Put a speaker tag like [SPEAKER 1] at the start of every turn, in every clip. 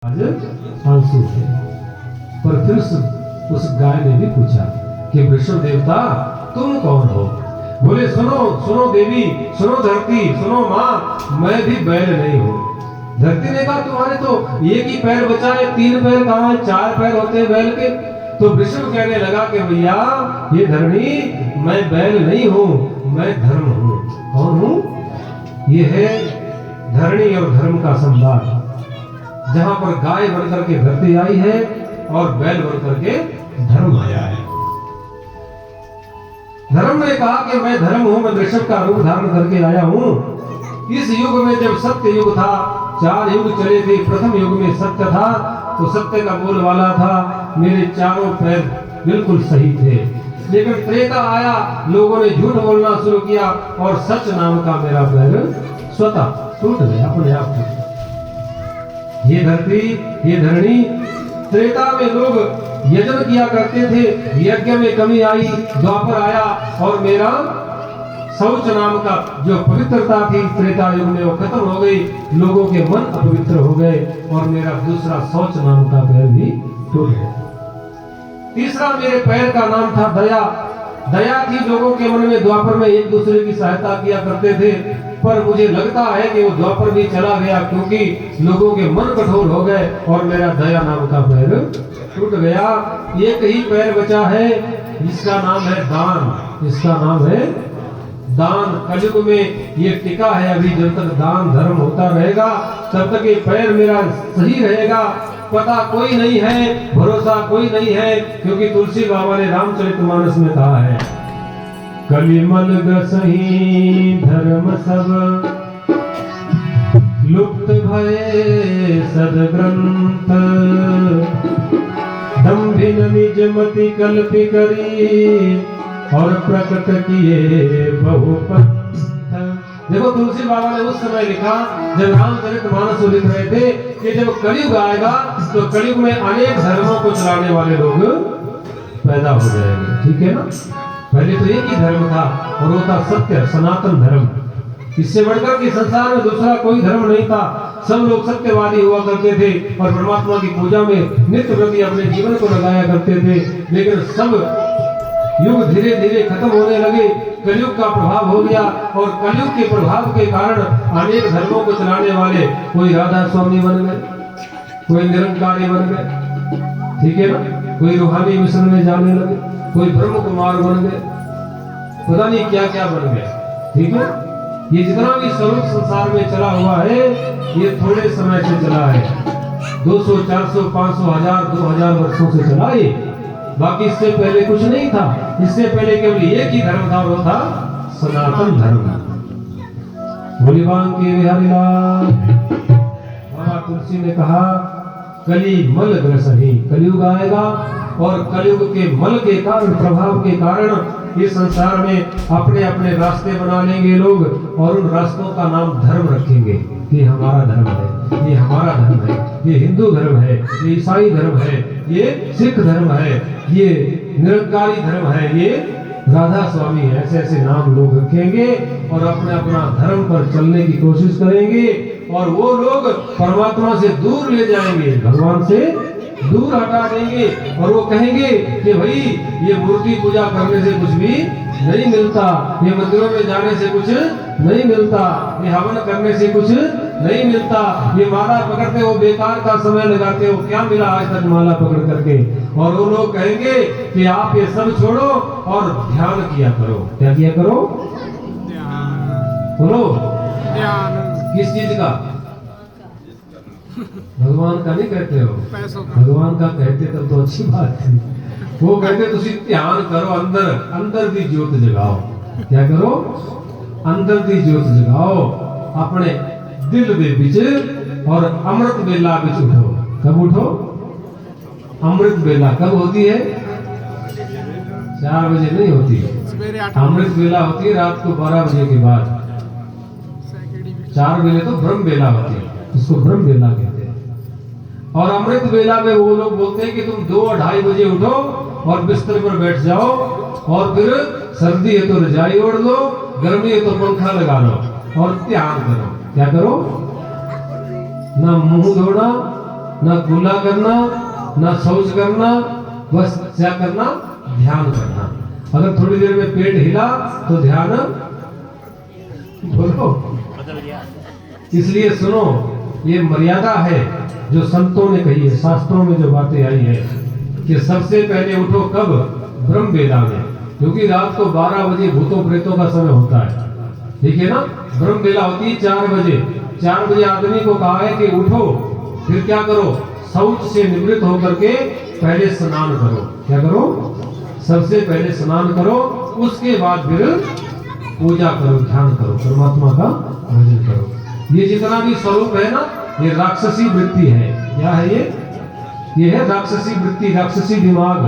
[SPEAKER 1] आज आंसू है। पर फिर उस गाय ने भी पूछा कि वृषभ देवता तुम कौन हो? बोले सुनो सुनो देवी, सुनो धरती, सुनो माँ, मैं भी बैल नहीं हूँ। धरती ने कहा तुम्हारे तो एक ही पैर बचा है, 3 पैर कहाँ है? 4 पैर होते हैं बैल के। तो वृषभ कहने लगा कि भैया ये धरणी, मैं बैल नहीं हूँ, मैं धर्म हूँ। कौन हूँ? ये है धरणी और धर्म का संवाद, जहां पर गाय बनकर के धरती आई है और बैल बनकर के धर्म आया है। धर्म ने कहा कि मैं धर्म हूं, मैं वृषभ का रूप धारण करके आया हूं। इस युग में जब सत्य युग था, 4 युग चले थे। प्रथम युग में सत्य था, तो सत्य का बोलवाला था, मेरे चारों पैर बिल्कुल सही थे। लेकिन त्रेता आया, लोगों ने झूठ बोलना शुरू किया और सच नाम का मेरा पैर स्वतः टूट गया, अपने आप टूट। ये धरती, ये धरणी, त्रेता में लोग यजन किया करते थे, यज्ञ में कमी आई, द्वापर आया और मेरा शौच नाम का जो पवित्रता थी त्रेता युग में वो खत्म हो गई, लोगों के मन अपवित्र हो गए और मेरा दूसरा शौच नाम का पैर भी टूट गया। तीसरा मेरे पैर का नाम था दया। दया थी लोगों के मन में, द्वापर में एक दूसरे की सहायता किया करते थे। पर मुझे लगता है कि वो द्वापर भी चला गया, क्योंकि लोगों के मन कठोर हो गए और मेरा दया नाम का पैर टूट गया। एक ही पैर बचा है, जिसका नाम है दान। इसका नाम है दान। कलयुग में ये टिका है अभी, जब तक दान धर्म होता रहेगा तब तक ये पैर मेरा सही रहेगा। पता कोई नहीं है, भरोसा कोई नहीं है, क्योंकि तुलसी बाबा ने रामचरितमानस में कहा है, कलिमल गसही धर्म सब लुप्त भये सदग्रंथ, दंभिन निज मति कल्पि करी और प्रकट किए बहुपंथ। देखो तुलसी बाबा ने उस समय लिखा जब रामचरितमानस लिख रहे थे कि जब कलयुग आएगा तो कलयुग में अनेक धर्मों को चलाने वाले लोग पैदा हो जाएंगे। ठीक है ना? पहले तो एक ही धर्म था और वो था सत्य, सनातन धर्म। इससे बढ़कर के संसार में दूसरा कोई धर्म नहीं था। सब लोग सत्यवादी हुआ करते थे और परमात्मा की पूजा में नित्य प्रति अपने जीवन को लगाया करते थे। लेकिन सब युग धीरे धीरे खत्म होने लगे, कलयुग का प्रभाव हो गया और कलयुग के प्रभाव के कारण अनेक धर्मों को चलाने वाले कोई राधा स्वामी बन गए, कोई निरंकारी बन गए, ठीक है ना, कोई रूहानी मिशन में जाने लगे, कोई ब्रह्म कुमार बन गए, पता नहीं क्या क्या बन गए। ठीक है, ये जितना भी स्वरूप संसार में चला हुआ है ये थोड़े समय से चला है, 200, 400, 500, 1000, 2000 वर्षों से चला ये। बाकी इससे पहले कुछ नहीं था। इससे पहले केवल एक ही धर्म था, वो था सनातन धर्म। बोली बांके बिहारी लाल। बाबा तुलसी ने कहा कली मल ग्रसही, कलयुग आएगा और कलयुग के मल के कारण, प्रभाव के कारण इस संसार में अपने अपने रास्ते बना लेंगे लोग और उन रास्तों का नाम धर्म रखेंगे कि हमारा धर्म है, ये हमारा धर्म है, ये हिंदू धर्म है, ये ईसाई धर्म है, ये सिख धर्म है, ये निरंकारी धर्म है, ये राधा स्वामी है। ऐसे ऐसे नाम लोग रखेंगे और अपने अपना धर्म पर चलने की कोशिश करेंगे और वो लोग परमात्मा से दूर ले जाएंगे, भगवान से दूर हटा देंगे और वो कहेंगे कि भाई ये मूर्ति पूजा करने से कुछ भी नहीं मिलता, ये मंदिरों में जाने से कुछ नहीं मिलता, ये हवन करने से कुछ नहीं मिलता, ये माला पकड़ते हो बेकार का समय लगाते हो, क्या मिला आज तक माला पकड़ करके। और वो लोग कहेंगे कि आप ये सब छोड़ो और ध्यान किया करो। क्या किया करो? बोलो ध्यान। किस चीज का? भगवान का नहीं कहते हो, भगवान का कहते तब तो अच्छी बात थी। वो कहते तुसी ध्यान करो, अंदर अंदर दी ज्योत जगाओ। क्या करो? अंदर दी ज्योत जगाओ अपने दिल दे विच और अमृत बेला विच उठो। कब उठो? अमृत बेला कब होती है? 4 बजे नहीं होती, अमृत बेला होती है रात को 12 बजे के बाद। 4 बजे तो ब्रह्म बेला होती है, इसको ब्रह्म बेला कहते हैं। और अमृत बेला में वो लोग बोलते हैं कि तुम 2-2:30 बजे उठो और बिस्तर पर बैठ जाओ और फिर सर्दी है तो रजाई ओढ़ लो, गर्मी है तो पंखा लगा लो और ध्यान करो। क्या करो? ना मुंह धोना ना कूला करना, ना शौच करना, बस क्या करना, ध्यान करना। अगर थोड़ी देर में पेट हिला तो ध्यान बोलो। इसलिए सुनो, ये मर्यादा है जो संतों ने कही है, शास्त्रों में जो बातें आई है कि सबसे पहले उठो कब, ब्रह्म वेला में, क्योंकि रात को 12 बजे भूतों प्रेतों का समय होता है, ठीक है ना। ब्रह्म वेला होती है 4 बजे। 4 बजे आदमी को कहा है कि उठो, फिर क्या करो, शौच से निवृत्त होकर के पहले स्नान करो। क्या करो, सबसे पहले स्नान करो, उसके बाद फिर पूजा करो, ध्यान करो, परमात्मा का भजन करो। ये जितना भी स्वरूप है ना, ये राक्षसी वृत्ति है। क्या है ये है राक्षसी वृत्ति, राक्षसी दिमाग,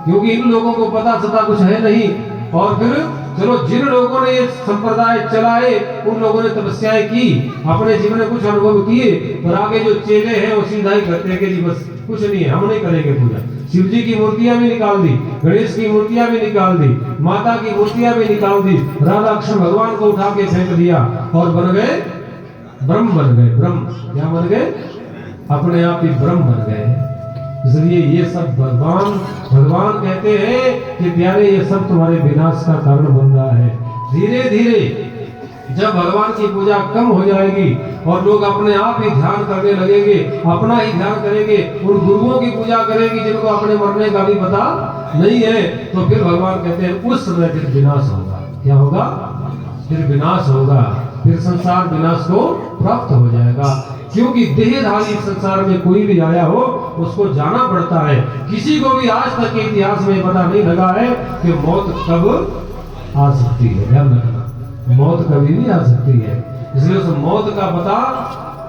[SPEAKER 1] क्योंकि इन लोगों को पता सता कुछ है नहीं। और फिर चलो, जिन लोगों ने ये संप्रदाय चलाए, उन लोगों ने तपस्याएं की, अपने जीवन में कुछ अनुभव किए, पर आगे जो चेले हैं वो सीधा ही करते हैं कि जी बस कुछ नहीं है, हम नहीं करेंगे पूजा। शिव जी की मूर्तियां भी निकाल दी, गणेश की मूर्तियां भी निकाल दी, माता की मूर्तियां भी निकाल दी, राधा कृष्ण भगवान को उठा के फेंक दिया और बन गए ब्रह्म, बन गए ब्रह्म। क्या बन गए, अपने आप ही ब्रह्म बन गए। इसलिए ये सब भगवान कहते हैं कि प्यारे, ये सब तुम्हारे विनाश का कारण बन रहा है। धीरे धीरे जब भगवान की पूजा कम हो जाएगी और लोग अपने आप ही ध्यान करने लगेंगे, अपना ही ध्यान करेंगे, उन गुरुओं की पूजा करेंगे जिनको अपने मरने का भी पता नहीं है, तो फिर भगवान कहते हैं उस समय फिर विनाश होगा। क्या होगा, फिर विनाश होगा, फिर संसार विनाश को प्राप्त हो जाएगा। क्योंकि देहधारी संसार में कोई भी आया हो, उसको जाना पड़ता है। किसी को भी आज तक के इतिहास में पता नहीं लगा है कि मौत कब आ सकती है। ध्यान रखना, मौत कभी भी आ सकती है। इसलिए उस मौत का पता,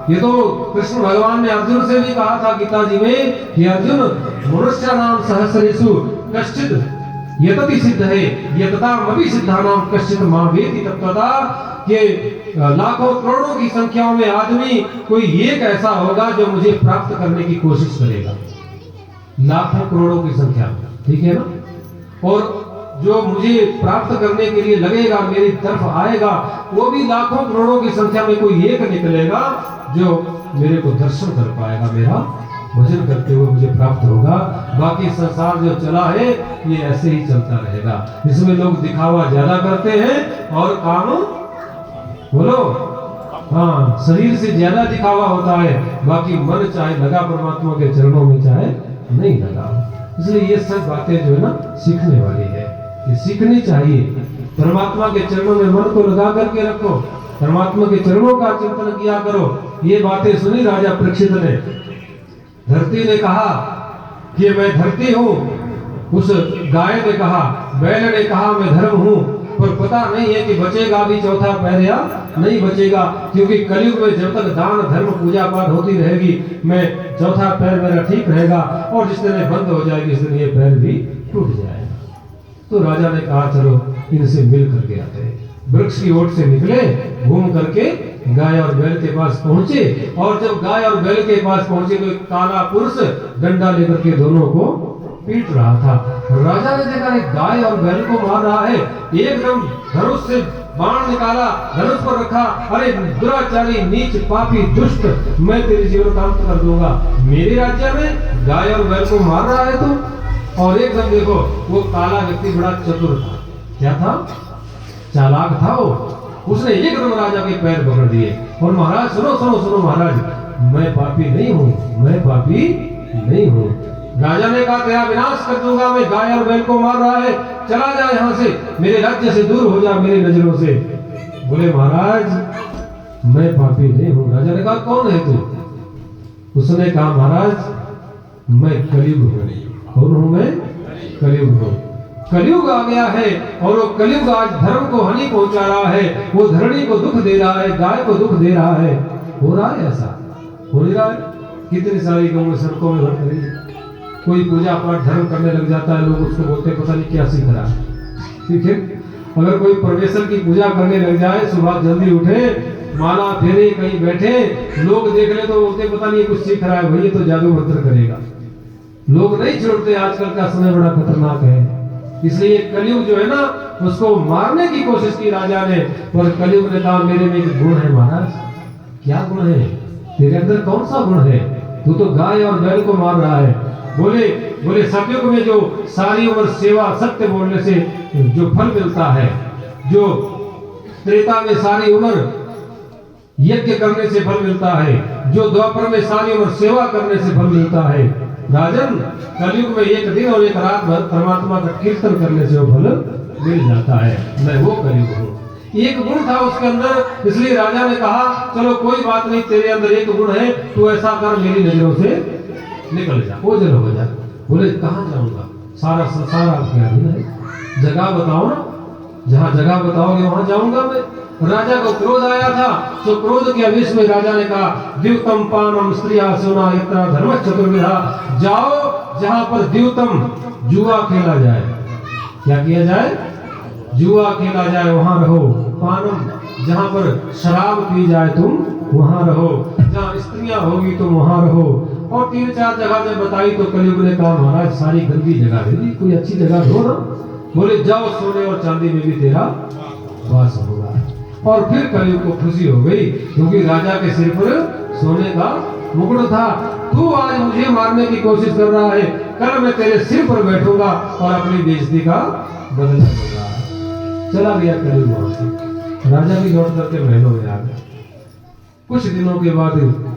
[SPEAKER 1] ये तो कृष्ण भगवान ने अर्जुन से भी कहा था गीता जी में कि अर्जुन, मनुष्य नाम सहस्रेषु कश्चित् यतति सिद्ध है, यततामपि सिद्धानाम कश्चित् मां वेति तत्वता, कि लाखों करोड़ों की संख्या में आदमी कोई एक ऐसा होगा जो मुझे प्राप्त करने की कोशिश करेगा। लाखों करोड़ों की संख्या, ठीक है ना। और जो मुझे प्राप्त करने के लिए लगेगा, मेरी तरफ आएगा, वो भी लाखों करोड़ों की संख्या में कोई एक निकलेगा जो मेरे को दर्शन कर पाएगा, मेरा भजन करते हुए मुझे प्राप्त होगा। बाकी संसार जो चला है ये ऐसे ही चलता रहेगा। इसमें लोग दिखावा ज्यादा करते हैं और काम, बोलो, हाँ, शरीर से ज्यादा दिखावा होता है, बाकी मन चाहे लगा परमात्मा के चरणों में, चाहे नहीं लगा। इसलिए ये सब बातें जो है ना सीखने वाली है, ये सीखनी चाहिए। परमात्मा के चरणों में मन को लगा करके रखो, परमात्मा के चरणों का चिंतन किया करो। ये बातें सुनी राजा परीक्षित ने। धरती ने कहा कि मैं धरती हूँ, उस गाय ने कहा, बैल ने कहा मैं धर्म हूँ, पर पता नहीं है कि बचेगा भी चौथा पैर या नहीं बचेगा, क्योंकि कलयुग में जब तक दान धर्म पूजा पाठ होती रहेगी, मैं चौथा पैर मेरा ठीक रहेगा, और जिस दिन बंद हो जाएगी उस दिन ये पैर भी टूट जाएगा। तो राजा ने कहा चलो इनसे मिल करके आते हैं। वृक्ष की ओट से निकले, घूम करके गाय और बैल के पास पहुंचे, और जब गाय और बैल के पास पहुंचे तो एक काला पुरुष डंडा लेकर के दोनों को पीट रहा था। राजा ने देखा गाय और बैल को मार रहा है, एकदम धनुष से बाण निकाला, धनुष पर रखा, अरे दुराचारी, नीच, पापी, दुष्ट, मैं तेरे जीवन का अंत कर दूंगा। मेरे राज्य में गाय और बैल को मार रहा है तू। और एकदम देखो वो काला व्यक्ति बड़ा चतुर था। क्या था? चालाक था वो। उसने एकदम राजा के पैर पकड़ दिए और महाराज सुनो सुनो सुनो महाराज, मैं पापी नहीं हूँ, मैं पापी नहीं हूँ। राजा ने कहा तेरा विनाश कर दूंगा, मैं गाय और बैल को मार रहा है, चला जा यहाँ से, मेरे राज्य से दूर हो जा, मेरी नजरों से। बोले महाराज मैं पापी नहीं हूँ। राजा ने कहा कौन है तू? उसने कहा महाराज मैं कलयुग हूँ। कौन हूँ मैं? कलयुग हूँ। कलयुग आ गया है और वो कलयुग आज धर्म को हानि पहुंचा रहा है, वो धरणी को दुख दे रहा है, गाय को दुख दे रहा है। हो रहा है ऐसा? हो नहीं रहा है? कितनी सारी गाँव सड़कों में भर रही है, कोई पूजा पाठ धर्म करने लग जाता है, लोग उसको बोलते हैं पता नहीं क्या सीख रहा है। ठीक है, अगर कोई परमेश्वर की पूजा करने लग जाए, सुबह जल्दी उठे, माला फेरे, कहीं बैठे, लोग देख ले तो बोलते पता नहीं कुछ सीख रहा है, भाई तो जादू मंत्र करेगा। लोग नहीं छोड़ते, आजकल का समय बड़ा खतरनाक है। इसलिए कलयुग जो है ना उसको मारने की कोशिश की राजा ने, पर कलयुग ने कहा मेरे में एक गुण है महाराज। क्या गुण है तेरे अंदर? कौन सा गुण है? तू तो गाय और बैल को मार रहा है। बोले बोले सतयुग में जो सारी उम्र सेवा सत्य बोलने से जो फल मिलता है, जो त्रेता में सारी उम्र यज्ञ करने से फल मिलता है, जो द्वापर में सारी उम्र सेवा करने से फल मिलता है, राजन कलयुग में एक दिन और एक रात भर परमात्मा का कीर्तन करने से वो फल मिल जाता है। मैं वो कलयुग हूँ। एक गुण था उसके अंदर, इसलिए राजा ने कहा चलो कोई बात नहीं, तेरे अंदर एक गुण है, तू ऐसा कर मेरी नजरों से निकल जा, ओझल हो जा। बोले कहाँ जाऊंगा, सारा संसार आपके अधीन है, जगह बताओ ना, जहाँ जगह बताओगे वहां जाऊंगा मैं। राजा को क्रोध आया था, तो क्रोध के आवेश में राजा ने कहा द्यूतम पानम स्त्रिया सोना यत्र धर्म चतुर्विधा, जाओ जहां पर द्यूतम जुआ खेला जाए। क्या किया जाए? जुआ खेला जाए, वहां रहो। पानम जहां पर शराब पी जाए तुम वहां रहो, जहां स्त्रियां होगी तुम वहां रहो। और 3-4 जगह जब बताई तो कलयुग ने कहा महाराज सारी गंदी जगह दे दी, कोई अच्छी जगह दो ना। बोले जाओ सोने और चांदी में भी तेरा वास होगा। और फिर कलयुग को खुशी हो गई, क्योंकि राजा के सिर पर सोने का मुकुट था। तू आज मुझे मारने की कोशिश कर रहा है, कल मैं तेरे सिर पर बैठूंगा और अपनी बेइज्जती का बदला लूंगा। चला गया कलयुग वहां से। राजा भी लौट करके महलों में आ गया। कुछ दिनों के बाद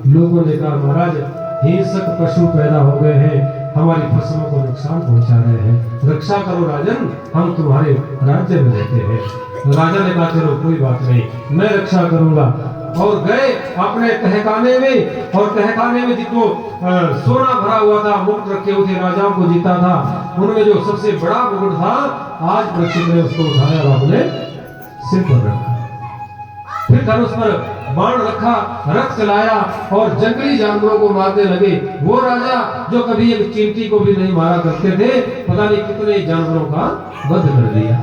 [SPEAKER 1] लोगों ने कहा महाराज हिंसक पशु पैदा हो गए हैं, हमारी फसलों को नुकसान पहुंचा रहे हैं, रक्षा करो राजन, हम तुम्हारे राज्य में रहते हैं। राजा ने कहा चलो कोई बात नहीं, मैं रक्षा करूंगा। और गए अपने तहखाने में, और तहखाने में जिनको सोना भरा हुआ था, मुकुट रखे हुए थे, राजाओं को जीता था, उनमें जो सबसे बड़ा मुकुट था, आज परीक्षित ने उसको उठाया और अपने सिर पर रखा। फिर धनुष पर बाण रखा, रथ चलाया और जंगली जानवरों को मारने लगे। वो राजा जो कभी एक चींटी को भी नहीं मारा करते थे, पता नहीं कितने जानवरों का वध कर दिया।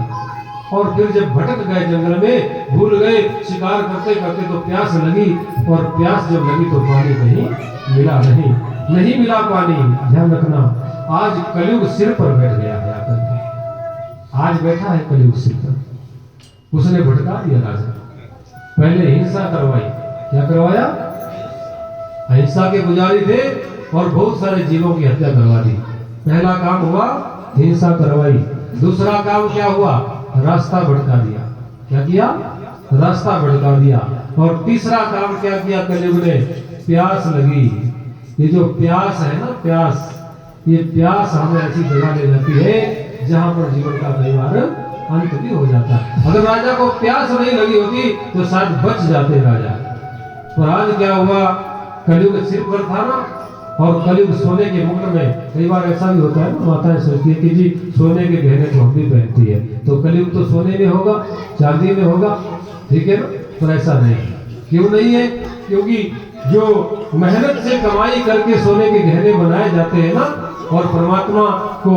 [SPEAKER 1] और फिर जब भटक गए जंगल में, भूल गए, शिकार करते करते तो प्यास लगी, और प्यास जब लगी तो पानी कहीं मिला नहीं मिला पानी। ध्यान रखना, आज कलयुग सिर पर बैठ गया है आकर के, आज बैठा है कलयुग सिर पर। उसने भटका दिया राजा, पहले हिंसा करवाई। क्या करवाया? अहिंसा के पुजारी थे और बहुत सारे जीवों की हत्या करवा दी। पहला काम हुआ हिंसा करवाई। दूसरा काम क्या हुआ? रास्ता भटका दिया। क्या किया? रास्ता भटका दिया। और तीसरा काम क्या किया कलयुग ने? प्यास लगी। ये जो प्यास है ना, प्यास, ये प्यास हमें ऐसी जगह ले जाती है जहां पर जीवन का कई बार अंत भी हो जाता है। अगर राजा को प्यास नहीं लगी होती तो शायद बच जाते राजा। पर आज क्या हुआ, कलयुग सिर पर था ना, और कलयुग सोने के मुकुट में। कई बार ऐसा भी होता है ना, माताएं सोचती है कि जी सोने के गहने तो हम भी पहनती है, तो कलयुग तो सोने में होगा, चांदी में होगा, ठीक है ना? पर ऐसा नहीं। क्यों नहीं है? क्योंकि जो मेहनत से कमाई करके सोने के गहने बनाए जाते हैं ना, और परमात्मा को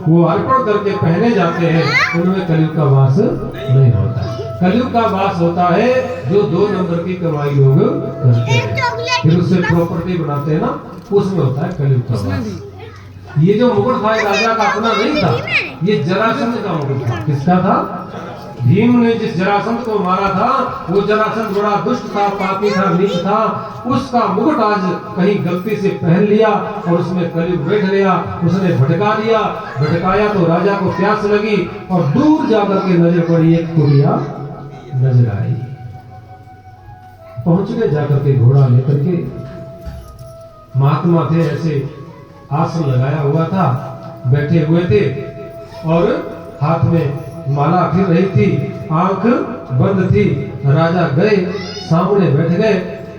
[SPEAKER 1] वो अर्पण करके पहने जाते हैं, उनमें कलयुग का वास नहीं होता। कलयुग का वास होता है जो 2 नंबर की कमाई लोग करते हैं, फिर उससे प्रॉपर्टी बनाते हैं ना, उसमें होता है कलयुग का वास। ये जो मुकुट था राजा का अपना नहीं था, ये जरासंध का मुकुट था। किसका था? भीम ने जिस जरासंध को मारा था, वो जरासंध बड़ा दुष्ट था, पापी था, नीच था। उसका मुकुट आज कहीं गलती से पहन लिया और उसमें कलयुग बैठ गया। उसने भटका दिया, भटकाया तो राजा को प्यास लगी और दूर जाकर के नजर पड़ी, एक कुड़िया नजर आई। पहुंच गए जाकर के घोड़ा लेकर के। महात्मा थे, ऐसे आसन लगाया हुआ था, बैठे हुए थे और हाथ में माला फिर रही थी, आंख बंद थी। राजा गए, सामने बैठ गए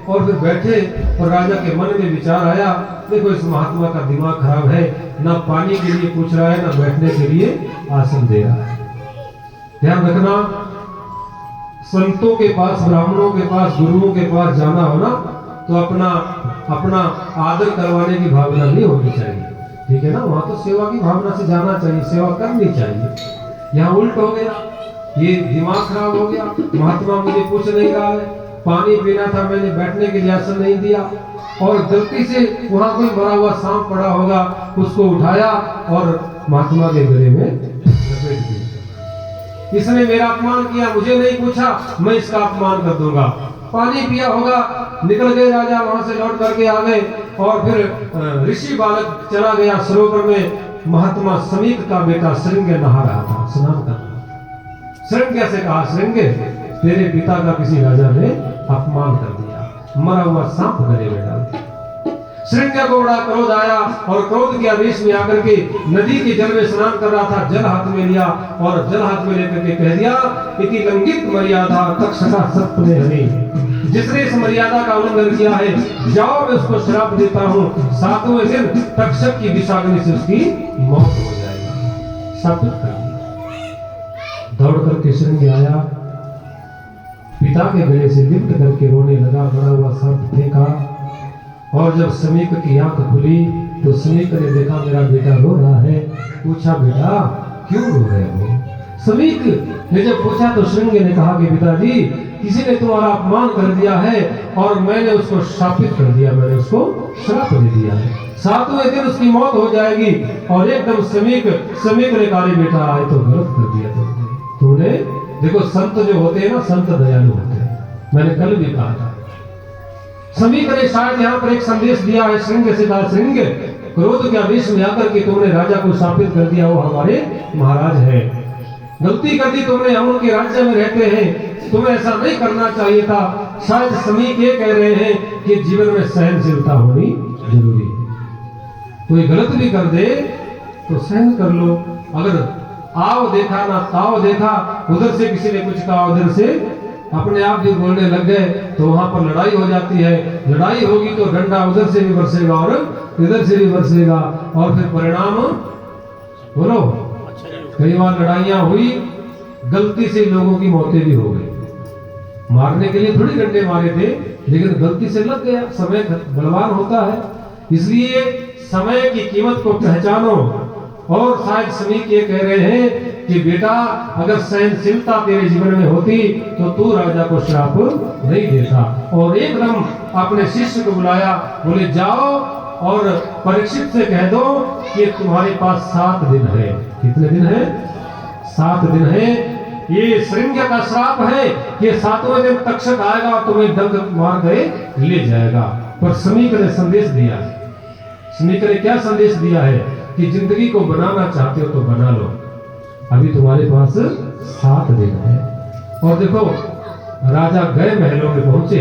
[SPEAKER 1] और फिर बैठे, और राजा के मन में विचार आया, देखो इस महात्मा का दिमाग खराब है, ना पानी के लिए पूछ रहा है, ना बैठने के लिए आसन दे रहा है। ध्यान रखना, संतों के पास, ब्राह्मणों के पास, गुरुओं के पास जाना हो ना, तो अपना आदर करवाने की भावना नहीं होनी चाहिए, ठीक है ना? वहां तो सेवा की भावना से जाना चाहिए, सेवा करनी चाहिए। यहाँ उल्ट हो गया, ये दिमाग खराब हो गया। महात्मा मुझे पूछ नहीं रहा है, पानी पीना था, मैंने बैठने के लिए आसन नहीं दिया, और गलती से वहां कोई मरा हुआ सांप पड़ा होगा, उसको उठाया और महात्मा के गले में लपेट दिया। इसने मेरा अपमान किया, मुझे नहीं पूछा, मैं इसका अपमान कर दूंगा। पानी पिया होगा, निकल गए राजा, वहां से लौट करके आ गए और फिर ऋषि बालक चला गया सरोवर में। महात्मा समीक का बेटा श्रृंग नहा रहा था, स्नान कर रहा था। श्रृंग से कहा, श्रृंग तेरे पिता का किसी राजा ने अपमान कर दिया, मरा हुआ सांप गले में डाल दिया। श्रृंग को बड़ा क्रोध आया और क्रोध के आवेश में आकर के नदी के जल में स्नान कर रहा था, जल हाथ में लिया और जल हाथ में लेकर के कह दिया, इति लंघित मर्यादा तक्षका सत्य हरि। जिसने इस मर्यादा का उल्लंघन किया है, जाओ मैं उसको श्राप देता हूँ, 7वें दिन तक्षक की विषाग्नि से उसकी मौत हो जाएगी। शापित कर दिया। दौड़ करके श्रृंग आया, पिता के गले से लिप्त करके रोने लगा, बड़ा हुआ सांप फेंका। और जब समीक की आंख खुली तो समीक ने देखा मेरा बेटा रो रहा है। पूछा, बेटा क्यों रो रहे हो? समीक ने जब पूछा तो श्रृंग ने कहा कि पिताजी, किसी ने तुम्हारा अपमान कर दिया है और मैंने उसको शापित कर दिया, मैंने उसको श्राप दे दिया है, 7वें दिन उसकी मौत हो जाएगी। और एकदम समीक ने कहा, बेटा आए तो गलत कर दिया तुमने। देखो संत जो होते हैं ना, संत दयालु होते हैं, मैंने कल भी कहा था। समीक ने शायद यहाँ पर एक संदेश दिया है श्रृंग से, कहा श्रृंग क्रोध के आवेश में आकर के तुमने राजा को शापित कर दिया, वो हमारे महाराज है, गलती कर दी तुमने, हम उनके राज्य में रहते हैं, तुम्हें ऐसा नहीं करना चाहिए था। शायद समीक ये कह रहे हैं कि जीवन में सहनशीलता होनी जरूरी है। कोई गलत भी कर दे तो सहन कर लो, अगर आओ देखा ना ताओ देखा, उधर से किसी ने कुछ कहा, उधर से अपने आप भी बोलने लग गए तो वहां पर लड़ाई हो जाती है। लड़ाई होगी तो डंडा उधर से भी बरसेगा और इधर से भी बरसेगा और फिर परिणाम बोलो। कई बार लड़ाइयां हुई, गलती से लोगों की मौतें भी हो गई। मारने के लिए थोड़ी डंडे मारे थे, लेकिन गलती से लग गया। समय बलवान होता है, इसलिए समय की कीमत को पहचानो। और शायद समीक ये कह रहे हैं कि बेटा अगर सहनशीलता तेरे जीवन में होती तो तू राजा को श्राप नहीं देता। और एकदम अपने शिष्य को बुलाया, बोले जाओ और परीक्षित से कह दो कि तुम्हारे पास 7 दिन है। कितने दिन है? 7 दिन है। ये श्रृंग का श्राप है कि 7वें दिन तक्षक आएगा और तुम्हें डंक मार गए ले जाएगा। पर समीक ने संदेश दिया है। समीक ने क्या संदेश दिया है कि जिंदगी को बनाना चाहते हो तो बना लो, अभी तुम्हारे पास 7 दिन है। और देखो राजा गए महलों में पहुंचे,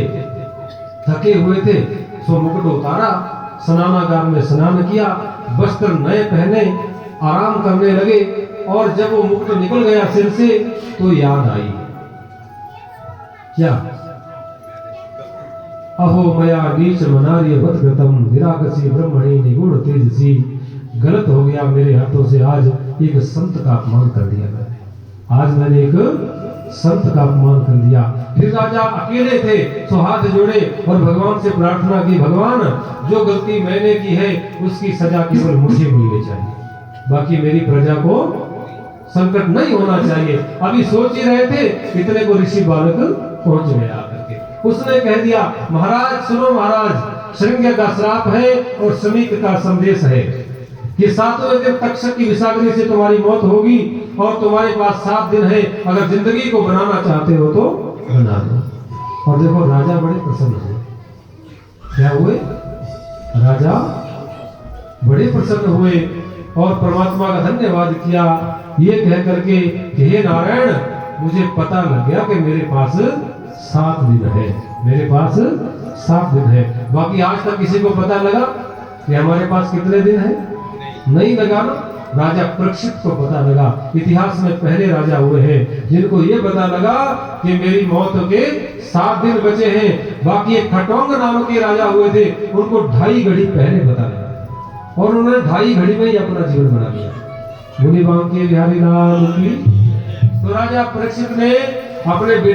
[SPEAKER 1] थके हुए थे, सो मुकुट उतारा, स्नानागार में स्नान किया, वस्त्र नए पहने, आराम करने लगे। और जब वो मुकुट निकल गया सिर से तो याद आई, क्या? अहो मया नीच मनार्य वदगतम निरागसी ब्रह्मणि निगुण तेजसी। गलत हो गया मेरे हाथों से, आज एक संत का अपमान कर दिया मैंने। आज मैंने एक संत का अपमान कर दिया। फिर राजा अकेले थे, तो हाथ जोड़े और भगवान से प्रार्थना की, भगवान जो गलती मैंने की है उसकी सजा केवल मुझे मिलनी चाहिए, बाकी मेरी प्रजा को संकट नहीं होना चाहिए। अभी सोच ही रहे थे, इतने को ऋषि बालक पहुंच गया आकर के। उसने कह दिया, महाराज सुनो महाराज, श्रृंग का श्राप है और समीक का संदेश है कि 7वें दिन तक्षक की विषाग्नि से तुम्हारी मौत होगी और तुम्हारे पास 7 दिन है। अगर जिंदगी को बनाना चाहते हो तो बना दो। और देखो राजा बड़े प्रसन्न हुए। क्या हुए? राजा बड़े प्रसन्न हुए और परमात्मा का धन्यवाद किया, ये कह करके कि हे नारायण, मुझे पता लग गया कि मेरे पास 7 दिन है, मेरे पास 7 दिन है। बाकी आज तक किसी को पता लगा कि हमारे पास कितने दिन है? नहीं लगा ना। राजा परीक्षित को पता लगा। इतिहास में पहले राजा हुए हैं जिनको ये पता लगा कि मेरी मौत के 7 दिन बचे हैं। बाकी एक खटोंग नाम के राजा हुए थे, उनको 2.5 घड़ी पहले पता लगा और उन्होंने 2.5 घड़ी में ही अपना जीवन बना लिया। मुनि बांके बिहारी लाल की। तो राजा परीक्षित ने अपने